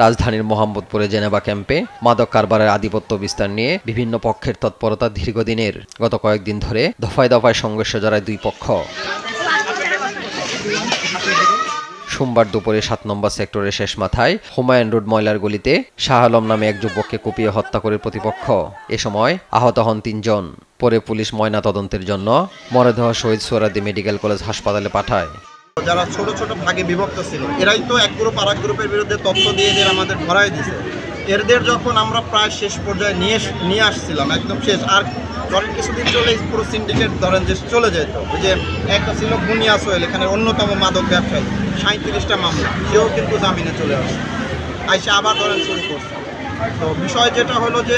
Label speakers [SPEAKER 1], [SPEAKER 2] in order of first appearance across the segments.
[SPEAKER 1] রাজধানীর মোহাম্মদপুরে জেনেভা ক্যাম্পে মাদক কারবারের আধিপত্য বিস্তার নিয়ে বিভিন্ন পক্ষের তৎপরতা দীর্ঘদিনের। গত কয়েকদিন ধরে দফায় দফায় সংঘর্ষে জড়ায় দুই পক্ষ। সোমবার দুপুরে ৭ নম্বর সেক্টরের শেষ মাথায় হুমায়ুন রোড ময়লার গলিতে শাহ আলম নামে এক যুবককে কুপিয়ে হত্যা করে প্রতিপক্ষ। এ সময় আহত হন ৩ জন। পরে পুলিশ ময়না তদন্তের জন্য মরদেহ শহীদ সোহরাওয়ার্দী মেডিকেল কলেজ হাসপাতালে পাঠায়।
[SPEAKER 2] যারা ছোট ছোট ভাগে বিভক্ত ছিল এরাই তো এক গ্রুপ আরেক গ্রুপের বিরুদ্ধে তথ্য দিয়ে এদের আমাদের ধরাই দিছে। এদের যখন আমরা প্রায় শেষ পর্যায়ে নিয়ে আসছিলাম, একদম শেষ, আর ধরেন কিছুদিন চলে পুরো সিন্ডিকেট ধরেন যে চলে যেত। ওই যে একটা ছিল বুনিয়া সোহেল, এখানে অন্যতম মাদক ব্যবসায়ী, 37টা মামলা, সেও কিন্তু জামিনে চলে আসছে, আইসা আবার ধরেন শুরু করছে। তো বিষয় যেটা হলো যে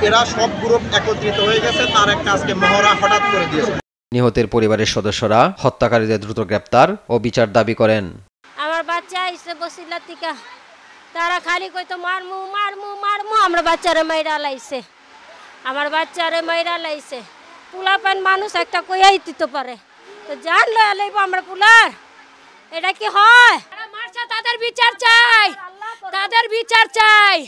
[SPEAKER 2] এরা সব গ্রুপ একত্রিত হয়ে গেছে, তার একটা আজকে মহড়া হঠাৎ করে দিয়েছে।
[SPEAKER 1] নিহতের পরিবারের সদস্যরা হত্যাকারীদের দ্রুত গ্রেপ্তার ও বিচার দাবি করেন।
[SPEAKER 3] আমার বাচ্চা আইছে বসিলা টিকা, তারা খালি কইতো মারমু মারমু মারমু, আমরা বাচ্চারে মাইরা লাইছে, আমার বাচ্চারে মাইরা লাইছে। পুলাপান মানুষ একটা কইয়াই দিতে পারে, তো জান লয়া লইব আমরা পুলার, এটা কি হয়? মারছে, তাদের বিচার চাই, তাদের বিচার চাই।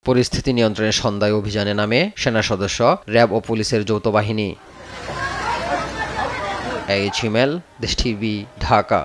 [SPEAKER 1] পরিস্থিতি নিয়ন্ত্রণে সন্ধ্যায় অভিযানে নামে সেনা সদস্য, র্যাব ও পুলিশের যৌথ বাহিনী। এই ছিমেল, দেশ টিভি, ঢাকা।